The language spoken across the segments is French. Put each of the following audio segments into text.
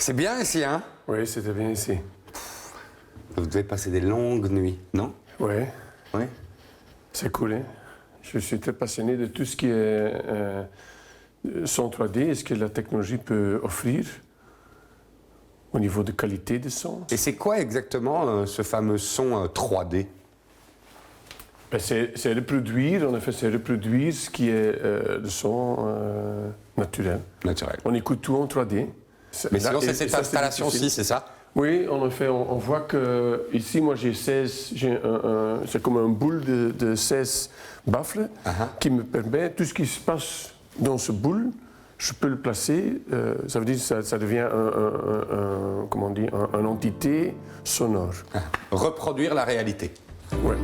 C'est bien ici, hein? Oui, c'était bien ici. Vous devez passer des longues nuits, non? Oui, Oui. c'est cool, hein? Je suis très passionné de tout ce qui est son 3D et ce que la technologie peut offrir au niveau de qualité de son. Et c'est quoi exactement ce fameux son 3D? Ben, c'est reproduire, en effet, c'est reproduire ce qui est le son naturel. Naturel. On écoute tout en 3D. Mais sinon, c'est cette installation-ci, c'est ça? Oui, en effet, on voit que ici, moi, j'ai 16, c'est comme un boule de 16 baffles qui me permet, tout ce qui se passe dans ce boule, je peux le placer, ça veut dire que ça devient comment on dit, une entité sonore. Reproduire la réalité. Oui.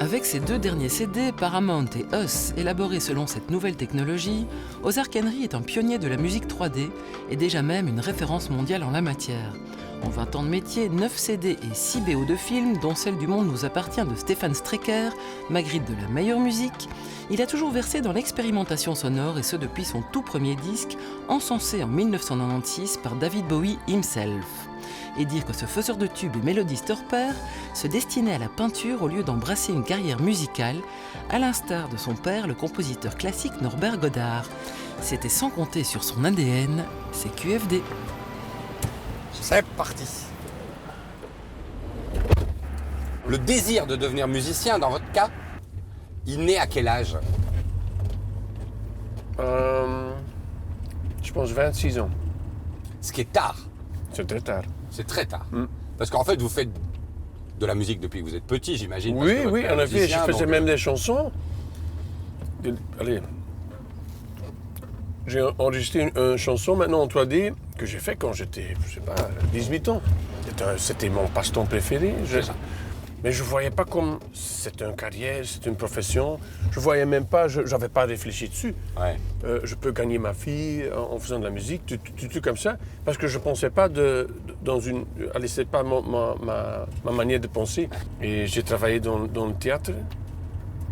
Avec ces deux derniers CD, Paramount et Us, élaborés selon cette nouvelle technologie, Ozark Henry est un pionnier de la musique 3D et déjà même une référence mondiale en la matière. En 20 ans de métier, 9 CD et 6 BO de films, dont celle du Monde nous appartient de Stéphane Strecker, Magritte de la meilleure musique, il a toujours versé dans l'expérimentation sonore et ce depuis son tout premier disque, encensé en 1996 par David Bowie himself. Et dire que ce faiseur de tubes et mélodiste hors pair se destinait à la peinture au lieu d'embrasser une carrière musicale, à l'instar de son père, le compositeur classique Norbert Godard. C'était sans compter sur son ADN, c'est QFD. C'est parti. Le désir de devenir musicien, dans votre cas, il naît à quel âge? Je pense 26 ans. Ce qui est tard. C'est très tard. C'est très tard. Parce qu'en fait, vous faites de la musique depuis que vous êtes petit, j'imagine. parce Oui, que votre oui, père en est effet, musicien, je faisais donc, même des chansons. Allez, j'ai enregistré une chanson maintenant en 3D que j'ai fait quand j'étais, je sais pas, 18 ans. C'était mon passe-temps préféré. Mais je ne voyais pas comme c'est une carrière, c'est une profession. Je ne voyais même pas, je n'avais pas réfléchi dessus. Ouais. Je peux gagner ma vie en faisant de la musique, tout comme ça. Parce que je ne pensais pas dans une... Allez, ce n'est pas ma manière de penser. Et j'ai travaillé dans le théâtre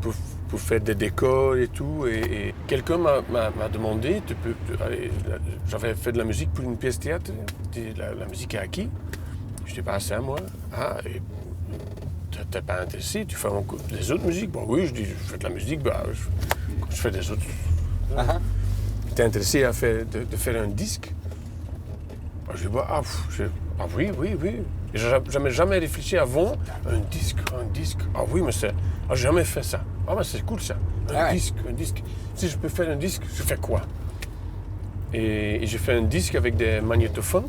pour faire des décors et tout. Et quelqu'un m'a demandé, j'avais fait de la musique pour une pièce de théâtre. La musique est à qui? Je dis, bah, c'est à moi. Ah, et t'es pas intéressé? Tu fais des autres musiques? Bon, oui, je dis, je fais de la musique, bah, je fais des autres. T'es intéressé de faire un disque? Bah, je dis, bah, oui. Et j'avais jamais réfléchi avant, un disque. Ah oui, mais j'ai jamais fait ça. Ah, mais c'est cool ça. Un disque. Si je peux faire un disque, je fais quoi? Et j'ai fait un disque avec des magnétophones.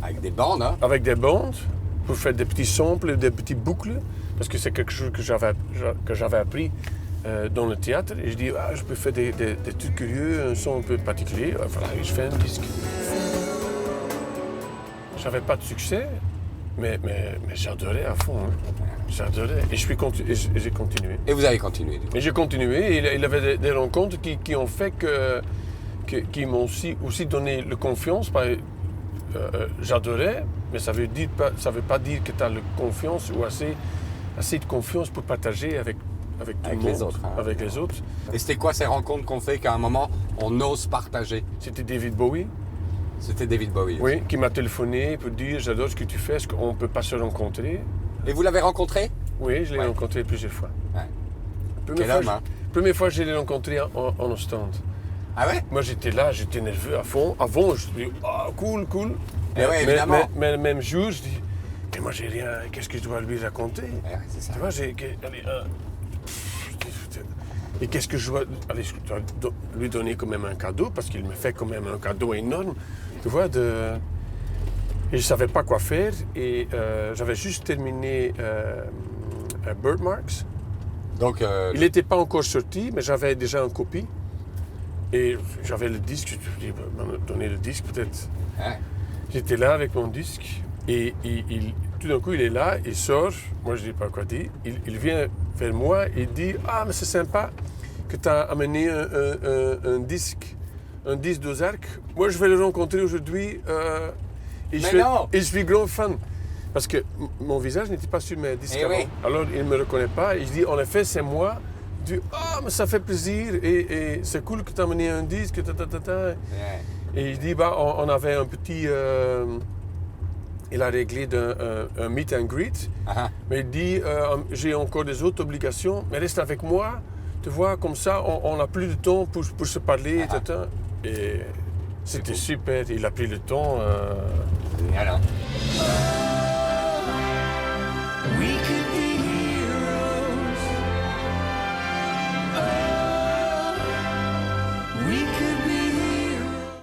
Avec des bandes, hein? Avec des bandes, pour faire des petits samples, des petites boucles, parce que c'est quelque chose que j'avais appris dans le théâtre. Et je dis, je peux faire des trucs curieux, un son un peu particulier. Voilà, et je fais un disque. J'avais pas de succès, mais j'adorais à fond. Hein. J'adorais. Et j'ai continué. Et vous avez continué, du coup. Et j'ai continué. Et il y avait des rencontres qui ont fait qui m'ont aussi donné la confiance. J'adorais, mais ça veut pas dire que tu as la confiance ou assez de confiance pour partager avec tout le monde, les autres, hein. avec les autres. Et c'était quoi ces rencontres qu'on fait qu'à un moment, on ose partager? C'était David Bowie, C'était David Bowie. oui, qui m'a téléphoné pour dire j'adore ce que tu fais, est-ce qu'on ne peut pas se rencontrer? Et vous l'avez rencontré? Oui, je l'ai rencontré plusieurs fois. Ouais. Quel homme, hein? Première fois, je l'ai rencontré en Ostende. Ah ouais? Moi, j'étais là, j'étais nerveux à fond. Avant, je dis, cool. Eh ouais, évidemment. Mais le même jour, je dis, mais moi, j'ai rien, qu'est-ce que je dois lui raconter? Ouais, c'est ça. Tu vois, et qu'est-ce que je dois lui donner quand même un cadeau, parce qu'il me fait quand même un cadeau énorme, tu vois, et je ne savais pas quoi faire, et j'avais juste terminé Birdmarks. Donc, Il n'était pas encore sorti, mais j'avais déjà une copie. Et j'avais le disque, je lui ai donné le disque peut-être. Ouais. J'étais là avec mon disque et tout d'un coup il est là, il sort, moi je ne dis pas quoi dire, il vient vers moi et dit « Ah mais c'est sympa que tu as amené un disque d'Ozark. Moi je vais le rencontrer aujourd'hui et je suis grand fan. » Parce que mon visage n'était pas sur mes disques avant. Oui. Alors il ne me reconnaît pas et je dis « En effet c'est moi dit « Ah, mais ça fait plaisir et c'est cool que tu as amené un disque. » Ouais. Et il dit bah, on avait un petit... il a réglé un meet and greet. Ah, Mais il dit j'ai encore des autres obligations, mais reste avec moi. Tu vois, comme ça, on n'a plus de temps pour se parler. Etc. Et c'était cool. super. Il a pris le temps. génial, hein. We could